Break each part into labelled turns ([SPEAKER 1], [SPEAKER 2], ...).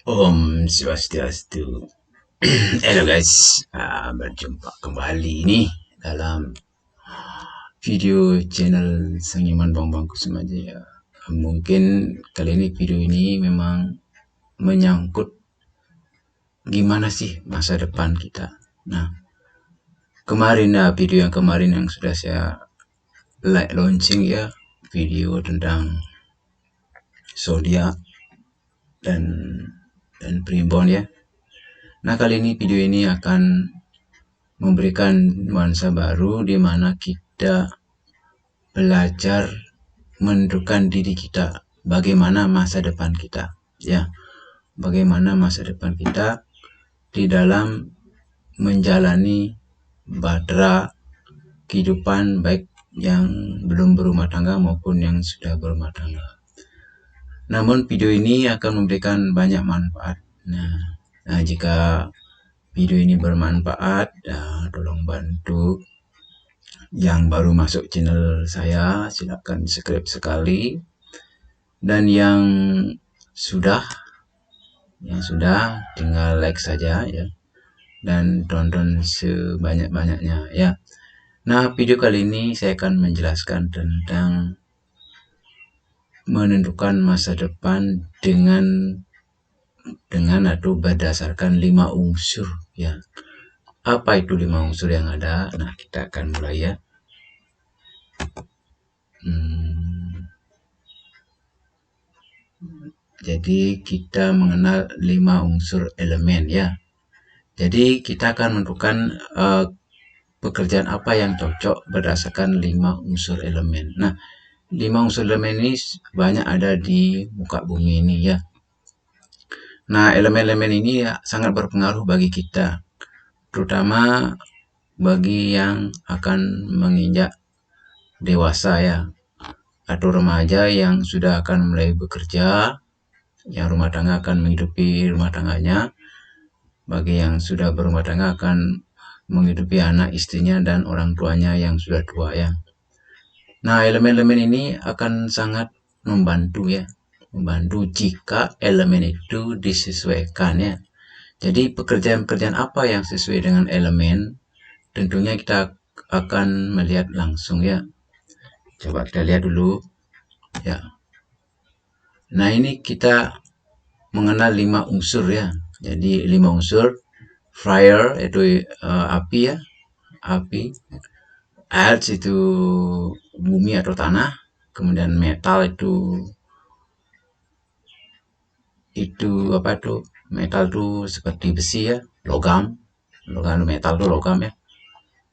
[SPEAKER 1] Om Swastiastu. Halo guys, berjumpa kembali nih dalam video channel Seniman Bang Kusuma Jaya. Mungkin kali ini video ini memang menyangkut gimana sih masa depan kita. Nah, kemarin video yang kemarin yang sudah saya launching ya, video tentang zodiak dan primbon ya. Nah, kali ini video ini akan memberikan nuansa baru di mana kita belajar menentukan diri kita, bagaimana masa depan kita, ya, bagaimana masa depan kita di dalam menjalani bahtera kehidupan baik yang belum berumah tangga maupun yang sudah berumah tangga. Namun video ini akan memberikan banyak manfaat. Nah, jika video ini bermanfaat, tolong bantu yang baru masuk channel saya, silakan subscribe sekali, dan yang sudah tinggal like saja ya, dan tonton sebanyak-banyaknya ya. Nah, video kali ini saya akan menjelaskan tentang menentukan masa depan dengan atau berdasarkan 5 unsur ya. Apa itu 5 unsur yang ada? Nah, kita akan mulai ya. Jadi kita mengenal 5 unsur elemen ya. Jadi kita akan menentukan pekerjaan apa yang cocok berdasarkan 5 unsur elemen. Nah, 5 unsur elemen ini banyak ada di muka bumi ini ya. Nah, elemen-elemen ini ya, sangat berpengaruh bagi kita, terutama bagi yang akan menginjak dewasa ya, atau remaja yang sudah akan mulai bekerja, yang rumah tangga akan menghidupi rumah tangganya, bagi yang sudah berumah tangga akan menghidupi anak istrinya dan orang tuanya yang sudah tua ya. Nah, elemen-elemen ini akan sangat membantu ya, membantu jika elemen itu disesuaikan ya. Jadi pekerjaan-pekerjaan apa yang sesuai dengan elemen, tentunya kita akan melihat langsung ya. Coba kita lihat dulu ya. Nah, ini kita mengenal 5 unsur ya. Jadi 5 unsur: fire itu api ya, api; earth itu bumi atau tanah; kemudian metal itu apa tuh? Metal tuh seperti besi ya, logam metal tuh logam ya.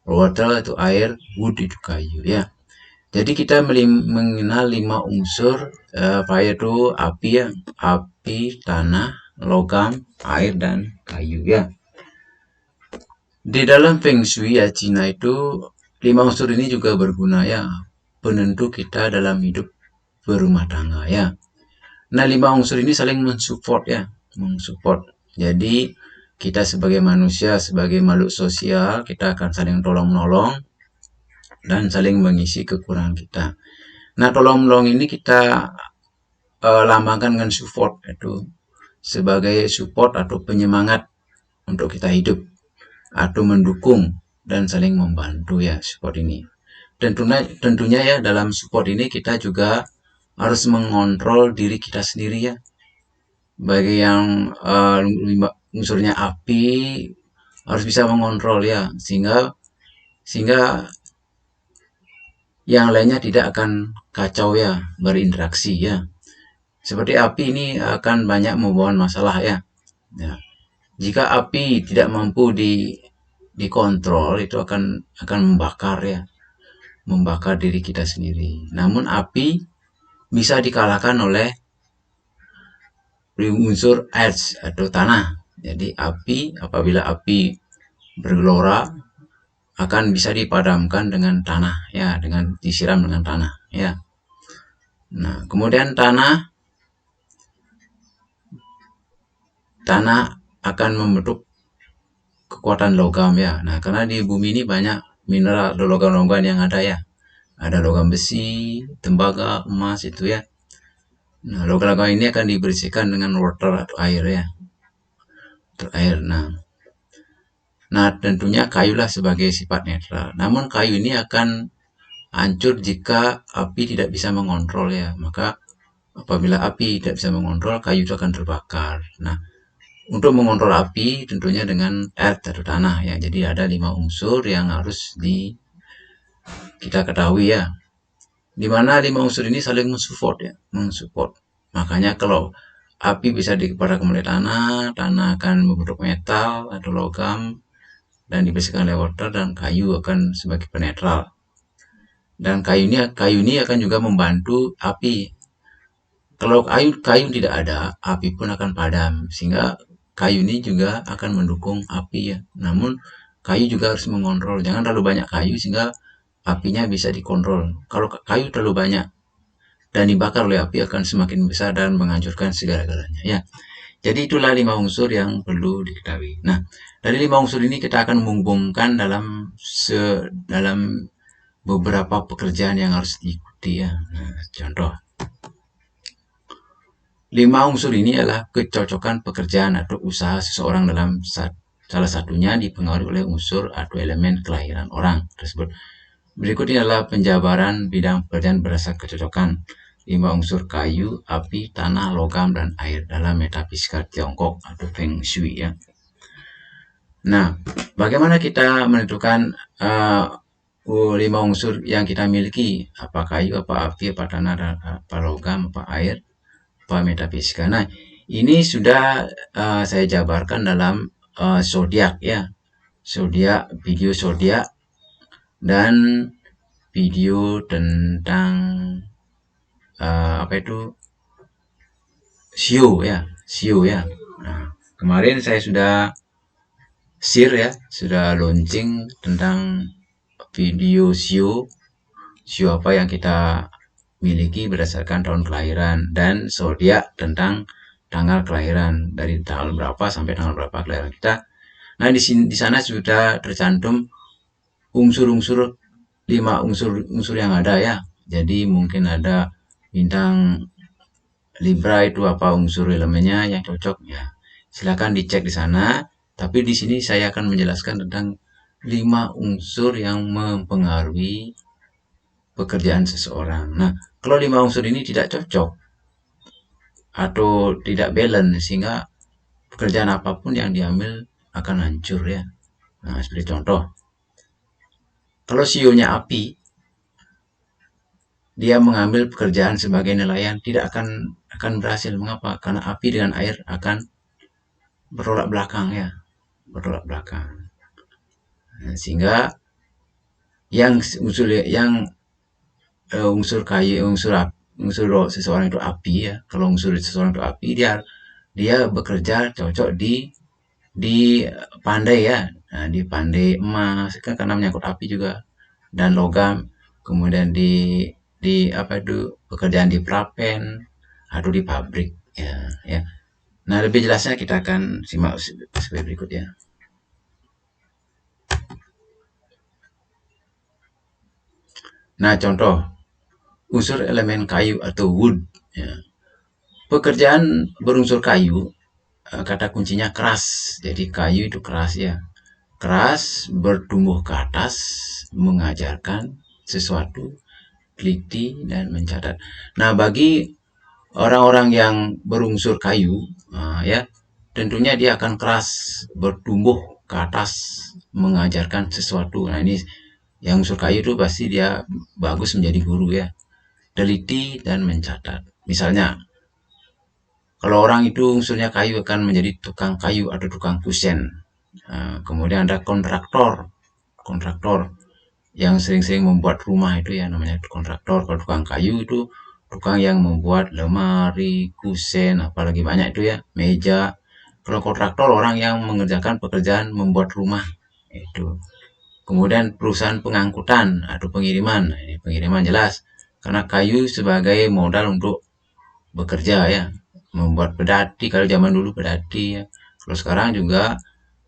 [SPEAKER 1] Water itu air, wood itu kayu ya. Jadi kita mengenal 5 unsur. Fire itu api ya, api, tanah, logam, air, dan kayu ya. Di dalam Feng Shui ya Cina itu 5 unsur ini juga berguna ya, penentu kita dalam hidup berumah tangga ya. Nah, 5 unsur ini saling mensupport ya, mensupport. Jadi kita sebagai manusia, sebagai makhluk sosial, kita akan saling tolong-menolong dan saling mengisi kekurangan kita. Nah, tolong-menolong ini kita lambangkan dengan support, itu sebagai support atau penyemangat untuk kita hidup, atau mendukung dan saling membantu ya, support ini. Tentunya ya, dalam support ini kita juga harus mengontrol diri kita sendiri ya. Bagi yang unsurnya api, harus bisa mengontrol ya, sehingga yang lainnya tidak akan kacau ya, berinteraksi ya. Seperti api ini akan banyak membawa masalah ya. Jika api tidak mampu dikontrol, itu akan membakar ya, membakar diri kita sendiri. Namun api bisa dikalahkan oleh unsur earth atau tanah. Jadi apabila api bergelora, akan bisa dipadamkan dengan tanah ya, dengan disiram dengan tanah ya. Nah, kemudian tanah akan membentuk kekuatan logam ya. Nah, karena di bumi ini banyak mineral atau logam-logam yang ada ya. Ada logam besi, tembaga, emas itu ya. Nah, logam-logam ini akan dibersihkan dengan water atau air ya. terakhir. Nah, tentunya kayulah sebagai sifat netral. Namun kayu ini akan hancur jika api tidak bisa mengontrol ya. Maka apabila api tidak bisa mengontrol, kayu itu akan terbakar. Nah, untuk mengontrol api tentunya dengan earth atau tanah ya. Jadi ada 5 unsur yang harus kita ketahui ya. Di mana 5 unsur ini saling mensupport ya, mensupport. Makanya kalau api bisa pada kembali tanah, tanah akan membentuk metal atau logam dan dibersihkan oleh water, dan kayu akan sebagai penetral. Dan kayu ini akan juga membantu api. Kalau kayu tidak ada, api pun akan padam, sehingga kayu ini juga akan mendukung api ya. Namun kayu juga harus mengontrol, jangan terlalu banyak kayu sehingga apinya bisa dikontrol. Kalau kayu terlalu banyak dan dibakar oleh api, akan semakin besar dan menghancurkan segala-galanya ya. Jadi itulah 5 unsur yang perlu diketahui. Nah, dari 5 unsur ini kita akan menghubungkan dalam beberapa pekerjaan yang harus diikuti ya. Nah, contoh 5 unsur ini adalah kecocokan pekerjaan atau usaha seseorang, dalam salah satunya dipengaruhi oleh unsur atau elemen kelahiran orang tersebut. Berikut ini adalah penjabaran bidang pekerjaan berdasarkan kecocokan 5 unsur kayu, api, tanah, logam, dan air dalam metafisika Tiongkok atau Feng Shui ya. Nah, bagaimana kita menentukan 5 unsur yang kita miliki? Apa kayu, apa api, apa tanah, apa logam, apa air, apa metafisika. Nah, ini sudah saya jabarkan dalam zodiak ya. Video zodiak dan video tentang Shio ya. Nah, kemarin saya sudah share ya, sudah launching tentang video Shio apa yang kita miliki berdasarkan tahun kelahiran, dan zodiak tentang tanggal kelahiran, dari tanggal berapa sampai tanggal berapa kelahiran kita. Nah, di sana sudah tercantum unsur-unsur 5 unsur yang ada ya. Jadi mungkin ada bintang Libra, itu apa unsur elemennya yang cocok ya. Silakan dicek di sana. Tapi di sini saya akan menjelaskan tentang 5 unsur yang mempengaruhi pekerjaan seseorang. Nah, kalau 5 unsur ini tidak cocok atau tidak balance, sehingga pekerjaan apapun yang diambil akan hancur ya. Nah, seperti contoh, kalau CEO-nya api, dia mengambil pekerjaan sebagai nelayan, tidak akan berhasil. Mengapa? Karena api dengan air akan bertolak belakang ya, bertolak belakang. Nah, sehingga unsur kayu, unsur seseorang itu api ya. Kalau unsur seseorang itu api, dia bekerja cocok di pandai ya. Nah, di pandai emas kan karena menyangkut api juga, dan logam. Kemudian di apa itu, pekerjaan di prapen atau di pabrik ya. Nah, lebih jelasnya kita akan simak sebagai berikut ya. Nah, contoh unsur elemen kayu atau wood ya. Pekerjaan berunsur kayu, kata kuncinya keras. Jadi kayu itu keras ya. Keras, bertumbuh ke atas, mengajarkan sesuatu, teliti, dan mencatat. Nah, bagi orang-orang yang berunsur kayu ya, tentunya dia akan keras, bertumbuh ke atas, mengajarkan sesuatu. Nah, ini yang unsur kayu itu pasti dia bagus menjadi guru ya. Teliti dan mencatat. Misalnya, kalau orang itu unsurnya kayu, akan menjadi tukang kayu atau tukang kusen. Kemudian ada kontraktor yang sering-sering membuat rumah, itu ya namanya kontraktor. Kalau tukang kayu itu tukang yang membuat lemari, kusen, apalagi banyak itu ya, meja. Kalau kontraktor orang yang mengerjakan pekerjaan membuat rumah itu. Kemudian perusahaan pengangkutan atau pengiriman. Ini pengiriman jelas, karena kayu sebagai modal untuk bekerja ya, membuat pedati. Kalau zaman dulu pedati ya. Kalau sekarang juga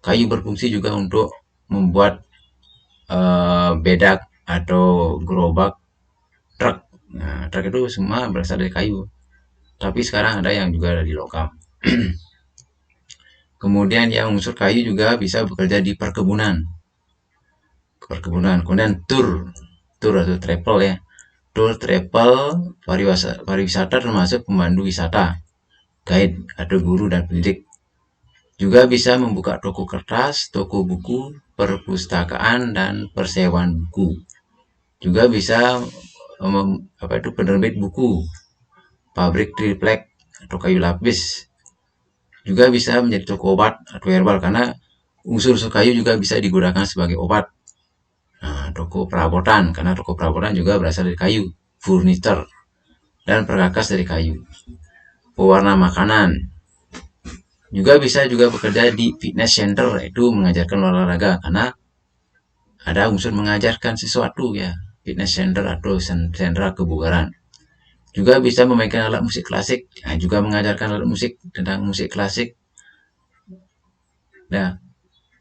[SPEAKER 1] kayu berfungsi juga untuk membuat bedak atau gerobak, truk. Nah, truk itu semua berasal dari kayu. Tapi sekarang ada yang juga dari logam. Kemudian yang unsur kayu juga bisa bekerja di perkebunan. Kemudian tur atau travel ya. Tour, travel, pariwisata termasuk pemandu wisata, guide atau guru dan pendidik. Juga bisa membuka toko kertas, toko buku, perpustakaan, dan persewaan buku. Juga bisa penerbit buku, pabrik triplek atau kayu lapis. Juga bisa menjadi toko obat atau herbal karena unsur-unsur kayu juga bisa digunakan sebagai obat. Nah, toko perabotan karena toko perabotan juga berasal dari kayu, furniture dan perkakas dari kayu. Pewarna makanan juga bisa bekerja di fitness center, itu mengajarkan olahraga karena ada unsur mengajarkan sesuatu ya, fitness center atau sentra kebugaran. Juga bisa memainkan alat musik klasik, nah, juga mengajarkan alat musik tentang musik klasik. Nah,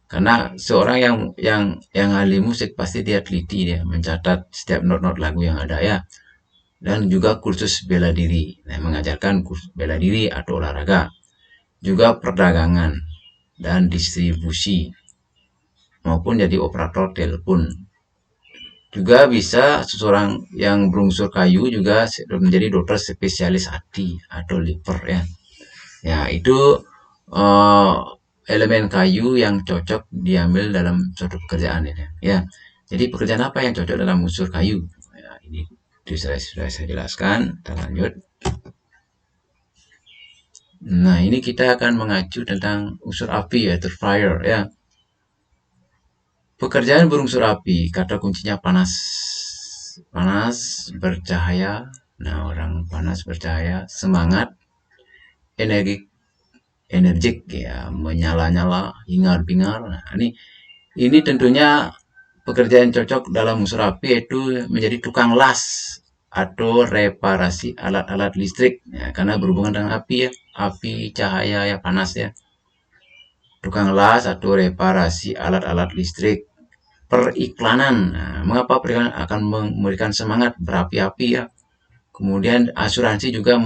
[SPEAKER 1] karena seorang yang ahli musik pasti dia teliti, dia mencatat setiap not-not lagu yang ada ya. Dan juga kursus bela diri, nah, mengajarkan kursus bela diri atau olahraga. Juga perdagangan dan distribusi maupun jadi operator telepon. Juga bisa seseorang yang berunsur kayu juga menjadi dokter spesialis hati atau liver ya. Ya, itu elemen kayu yang cocok diambil dalam suatu pekerjaan ini ya. Jadi pekerjaan apa yang cocok dalam unsur kayu? Ya, ini sudah saya jelaskan. Kita lanjut. Nah, ini kita akan mengacu tentang unsur api yaitu fire ya. Pekerjaan berunsur api, kata kuncinya panas. Panas, bercahaya. Nah, orang panas bercahaya, semangat, energik ya, menyala-nyala, hingar-bingar. Nah, ini tentunya pekerjaan cocok dalam unsur api yaitu menjadi tukang las atau reparasi alat-alat listrik ya, karena berhubungan dengan api ya, api, cahaya ya, panas ya. Tukang las atau reparasi alat-alat listrik. Periklanan, nah, mengapa periklanan akan memberikan semangat berapi-api ya. Kemudian asuransi juga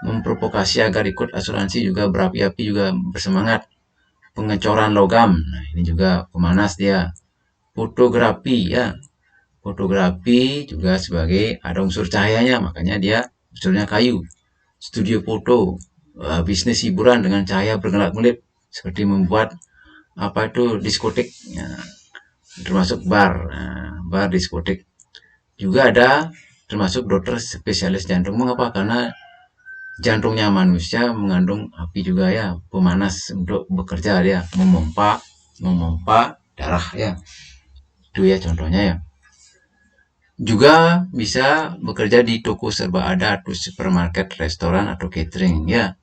[SPEAKER 1] memprovokasi agar ikut asuransi, juga berapi-api, juga bersemangat. Pengecoran logam, nah ini juga pemanas dia. Fotografi ya, fotografi juga sebagai ada unsur cahayanya, makanya dia unsurnya kayu. Studio foto, bisnis hiburan dengan cahaya bergelap-gelip seperti membuat diskotek ya, termasuk bar, bar diskotek. Juga ada termasuk dokter spesialis jantung. Mengapa? Karena jantungnya manusia mengandung api juga ya, pemanas untuk bekerja, dia memompa darah ya. Itu ya contohnya ya. Juga bisa bekerja di toko serba ada atau supermarket, restoran atau catering ya.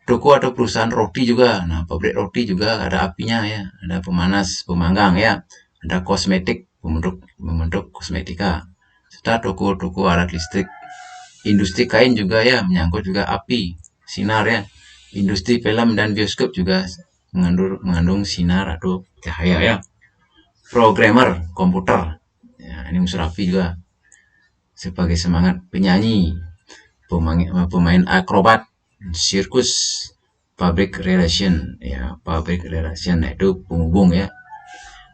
[SPEAKER 1] Toko atau perusahaan roti juga. Nah, pabrik roti juga ada apinya ya, ada pemanas, pemanggang ya. Ada kosmetik, pembentuk kosmetika. Serta toko-toko alat listrik. Industri kain juga ya, menyangkut juga api, sinar ya. Industri film dan bioskop juga mengandung sinar atau cahaya ya. Programmer komputer, ya, ini unsur api juga. Sebagai semangat penyanyi, pemain akrobat, sirkus, public relation ya, public relation itu penghubung ya.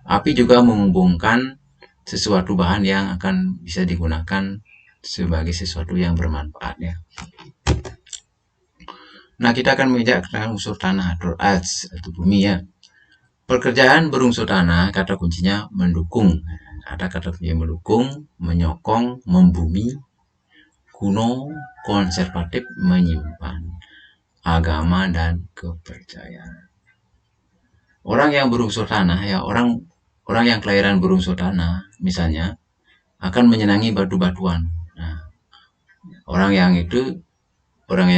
[SPEAKER 1] Api juga menghubungkan sesuatu bahan yang akan bisa digunakan sebagai sesuatu yang bermanfaat ya. Nah, kita akan menginjak tentang unsur tanah atau earth atau bumi ya. Pekerjaan berunsur tanah, kata kuncinya mendukung. Ada kata kuncinya mendukung, menyokong, membumi, kuno, konservatif, menyimpan, agama, dan kepercayaan. Orang yang berunsur tanah ya, orang yang kelahiran berunsur tanah misalnya akan menyenangi batu-batuan. Nah, orang yang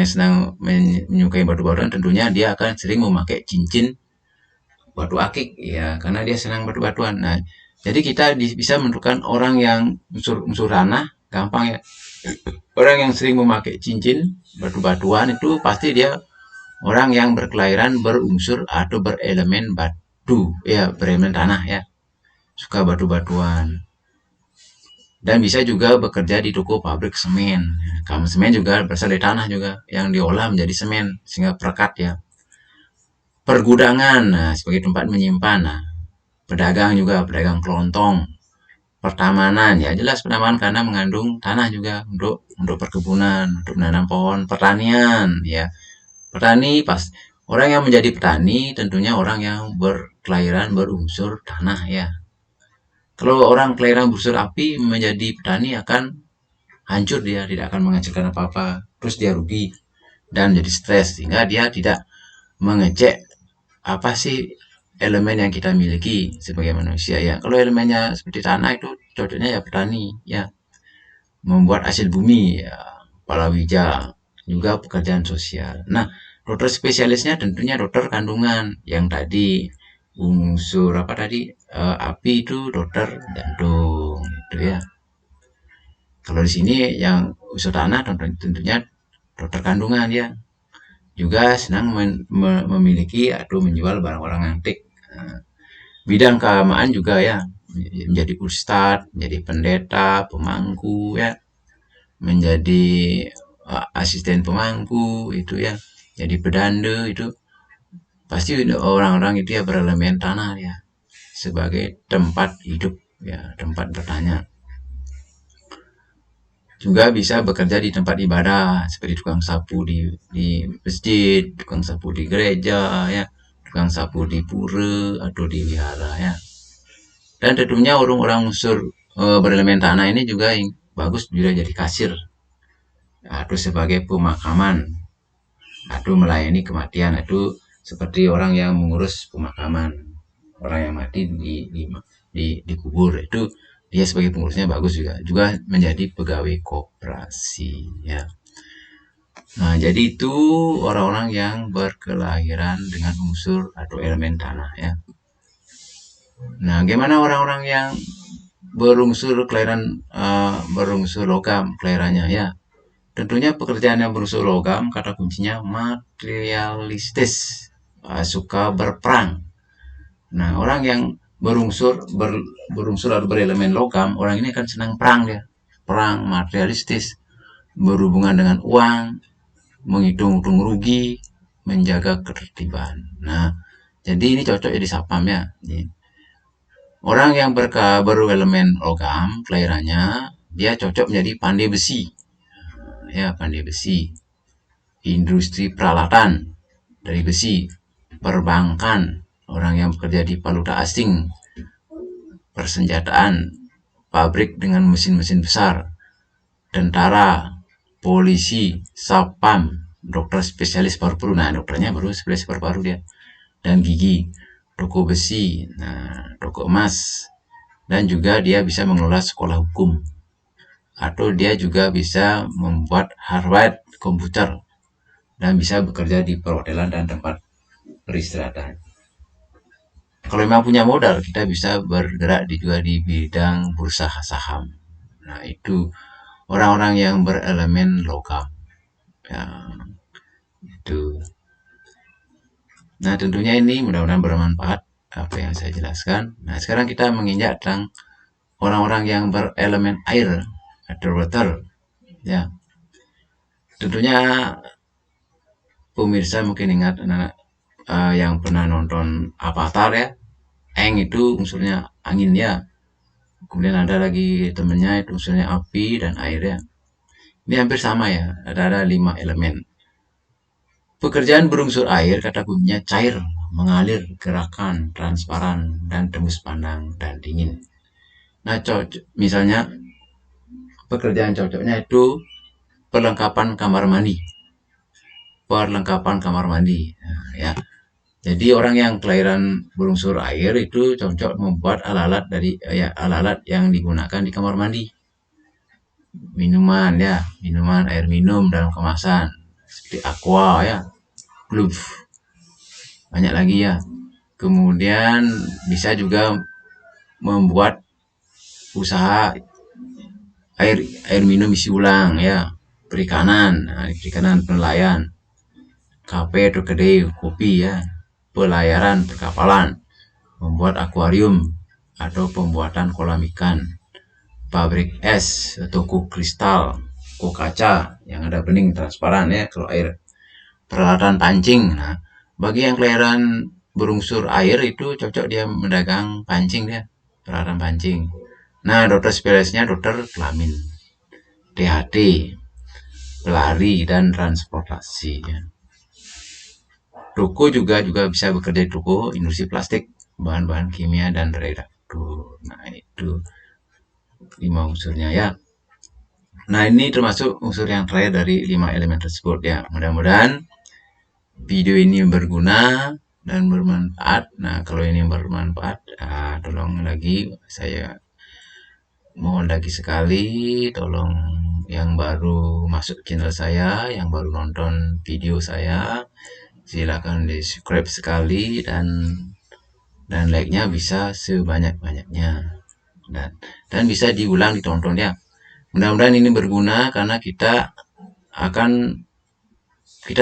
[SPEAKER 1] senang menyukai batu-batuan, tentunya dia akan sering memakai cincin batu akik ya, karena dia senang batu-batuan. Nah, jadi kita bisa menentukan orang yang unsur tanah gampang ya. Orang yang sering memakai cincin batu-batuan itu pasti dia orang yang berkelahiran berunsur atau berelemen batu ya, berelemen tanah ya, suka batu-batuan. Dan bisa juga bekerja di toko pabrik semen. Karena semen juga berasal dari tanah juga, yang diolah menjadi semen sehingga perekat ya. pergudangan, nah, sebagai tempat menyimpan, nah, pedagang juga, pedagang kelontong, pertamanan, ya jelas pertamanan karena mengandung tanah juga untuk perkebunan, untuk menanam pohon, pertanian, ya petani pas orang yang menjadi petani tentunya orang yang berkelahiran berunsur tanah ya. Kalau orang kelahiran berunsur api menjadi petani akan hancur, dia tidak akan menghasilkan apa-apa, terus dia rugi dan jadi stres sehingga dia tidak mengecek apa sih elemen yang kita miliki sebagai manusia ya. Kalau elemennya seperti tanah itu cocoknya ya petani ya, membuat hasil bumi ya, palawija, juga pekerjaan sosial. Nah, dokter spesialisnya tentunya dokter kandungan yang tadi unsur apa tadi, api itu dokter jantung gitu ya. Kalau di sini yang unsur tanah tentunya dokter kandungan ya. Juga senang memiliki atau menjual barang-barang antik. Nah, bidang keagamaan juga ya, menjadi ustadz, menjadi pendeta, pemangku ya, menjadi asisten pemangku itu ya, jadi pedanda itu pasti orang-orang itu ya berelemen tanah ya sebagai tempat hidup ya, tempat bertanya. Juga bisa bekerja di tempat ibadah seperti tukang sapu di masjid, tukang sapu di gereja ya, tukang sapu di pura atau di wihara ya. Dan tentunya orang-orang unsur berelemen tanah ini juga yang bagus juga jadi kasir atau sebagai pemakaman atau melayani kematian, itu seperti orang yang mengurus pemakaman orang yang mati dikubur, itu dia sebagai pengurusnya bagus juga menjadi pegawai koperasi ya. Nah, jadi itu orang-orang yang berkelahiran dengan unsur atau elemen tanah ya. Nah, gimana orang-orang yang berunsur kelahiran berunsur logam kelahirannya ya? Tentunya pekerjaan yang berunsur logam kata kuncinya materialistis, suka berperang. Nah, orang yang berunsur atau berelemen logam, orang ini kan senang perang dia. Perang materialistis, berhubungan dengan uang, menghitung rugi, menjaga ketertiban. Nah, jadi ini cocok jadi sapam ya. Orang yang berelemen logam kelahirannya, dia cocok menjadi pandai besi. Ya, pandai besi. Industri peralatan dari besi, perbankan, orang yang bekerja di valuta asing, persenjataan, pabrik dengan mesin-mesin besar, tentara, polisi, sapam, dokter spesialis paru-paru. Nah, dokternya baru spesialis paru-paru dia, dan gigi, toko besi, nah, toko emas, dan juga dia bisa mengelola sekolah hukum, atau dia juga bisa membuat hardware komputer dan bisa bekerja di perhotelan dan tempat peristirahatan. Kalau memang punya modal, kita bisa bergerak juga di bidang bursa saham. Nah, itu orang-orang yang berelemen logam. Ya, itu. Nah, tentunya ini mudah-mudahan bermanfaat apa yang saya jelaskan. Nah, sekarang kita menginjak tentang orang-orang yang berelemen air atau water. Ya, tentunya pemirsa mungkin ingat anak yang pernah nonton Avatar ya. Eng itu unsurnya angin ya. Kemudian ada lagi temennya itu unsurnya api dan air ya. Ini hampir sama ya, ada 5 elemen. Pekerjaan berunsur air kata kuncinya cair, mengalir, gerakan, transparan, dan tembus pandang dan dingin. Nah, misalnya pekerjaan cocoknya itu perlengkapan kamar mandi. Perlengkapan kamar mandi. Nah, ya. Jadi orang yang kelahiran berunsur air itu cocok membuat alat-alat alat-alat yang digunakan di kamar mandi. Minuman ya, minuman air minum dalam kemasan seperti aqua ya, glove. Banyak lagi ya. Kemudian bisa juga membuat usaha air minum isi ulang ya, perikanan, perikanan nelayan, kafe atau kedai kopi ya, pelayaran perkapalan, membuat akuarium atau pembuatan kolam ikan, pabrik es atau kok kristal, kok kaca yang ada bening transparan ya kalau air, peralatan pancing. Nah, Bagi yang kelahiran berunsur air itu cocok dia mendagang pancing dia, peralatan pancing. Nah, dokter spesialisnya dokter kelamin, THT, pelari dan transportasi. Ya. Toko juga bisa bekerja di toko industri plastik, bahan-bahan kimia dan redaktur. Nah, itu 5 unsurnya ya. Nah, ini termasuk unsur yang terakhir dari 5 elemen tersebut ya. Mudah-mudahan video ini berguna dan bermanfaat. Nah, kalau ini bermanfaat, tolong lagi saya mohon lagi sekali, tolong yang baru masuk channel saya, yang baru nonton video saya, silakan di subscribe sekali dan like-nya bisa sebanyak-banyaknya dan bisa diulang ditonton ya. Mudah-mudahan ini berguna karena kita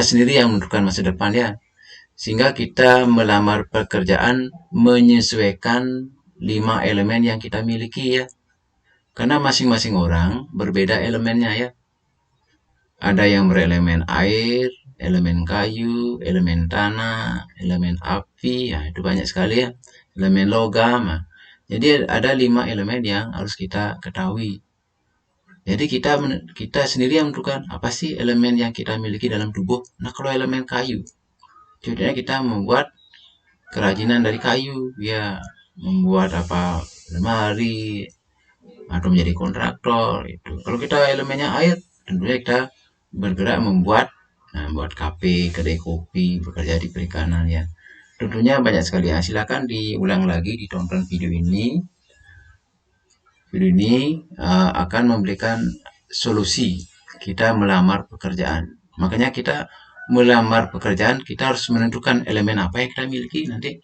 [SPEAKER 1] sendiri yang menentukan masa depan ya. Sehingga kita melamar pekerjaan menyesuaikan 5 elemen yang kita miliki ya. Karena masing-masing orang berbeda elemennya ya. Ada yang berelemen air, elemen kayu, elemen tanah, elemen api, ya itu banyak sekali ya. Elemen logam. Nah. Jadi ada 5 elemen yang harus kita ketahui. Jadi kita sendiri yang menentukan apa sih elemen yang kita miliki dalam tubuh. Nah, kalau elemen kayu, contohnya kita membuat kerajinan dari kayu, ya membuat apa lemari atau menjadi kontraktor itu. Kalau kita elemennya air, tentunya kita bergerak membuat kafe, kedai kopi, bekerja di perikanan ya. Tentunya banyak sekali ya. Silakan diulang lagi, ditonton video ini. Video ini akan memberikan solusi kita melamar pekerjaan. Makanya kita melamar pekerjaan, kita harus menentukan elemen apa yang kita miliki nanti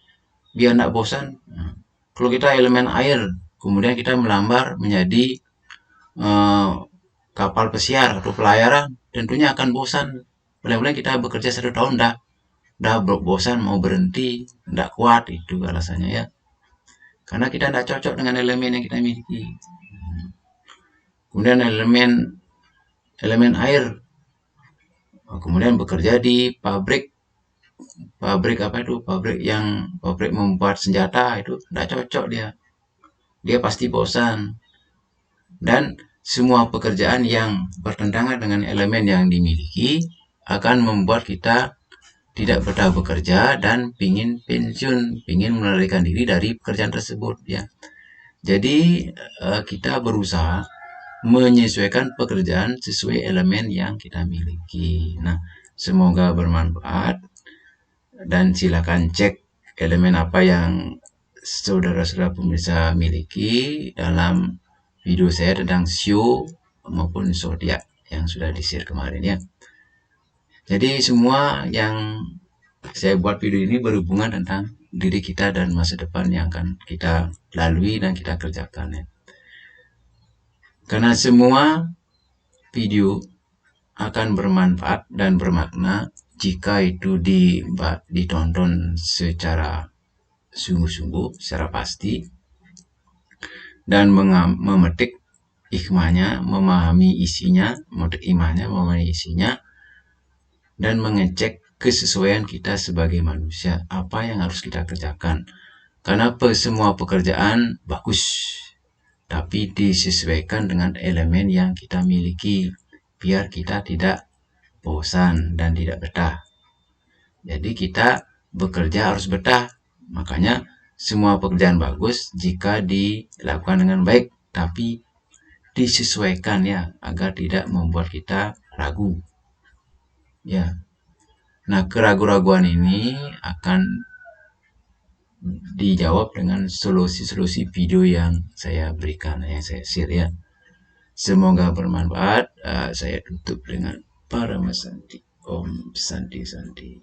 [SPEAKER 1] biar tidak bosan. Nah, kalau kita elemen air, kemudian kita melamar menjadi kapal pesiar atau pelayaran, tentunya akan bosan. Mulai-mulai kita bekerja 1 tahun dah bosan, mau berhenti, tidak kuat, itu alasannya ya. Karena kita tidak cocok dengan elemen yang kita miliki. Kemudian elemen air, kemudian bekerja di pabrik apa itu, pabrik membuat senjata, itu tidak cocok dia pasti bosan. Dan semua pekerjaan yang bertentangan dengan elemen yang dimiliki akan membuat kita tidak betah bekerja dan ingin pensiun, ingin melarikan diri dari pekerjaan tersebut ya. Jadi kita berusaha menyesuaikan pekerjaan sesuai elemen yang kita miliki. Nah, semoga bermanfaat dan silakan cek elemen apa yang saudara-saudara pemirsa miliki dalam video saya tentang Sio maupun zodiak yang sudah di-share kemarin ya. Jadi semua yang saya buat video ini berhubungan tentang diri kita dan masa depan yang akan kita lalui dan kita kerjakan ya. Karena semua video akan bermanfaat dan bermakna jika itu ditonton secara sungguh-sungguh, secara pasti, dan memetik hikmahnya, memahami isinya, dan mengecek kesesuaian kita sebagai manusia, apa yang harus kita kerjakan. Karena semua pekerjaan bagus, tapi disesuaikan dengan elemen yang kita miliki, biar kita tidak bosan dan tidak betah. Jadi kita bekerja harus betah. Makanya semua pekerjaan bagus jika dilakukan dengan baik, tapi disesuaikan ya, agar tidak membuat kita ragu. Ya. Nah, keraguan-raguan ini akan dijawab dengan solusi-solusi video yang saya berikan, yang saya share ya. Semoga bermanfaat. Saya tutup dengan Paramasanti. Om Santi Santi.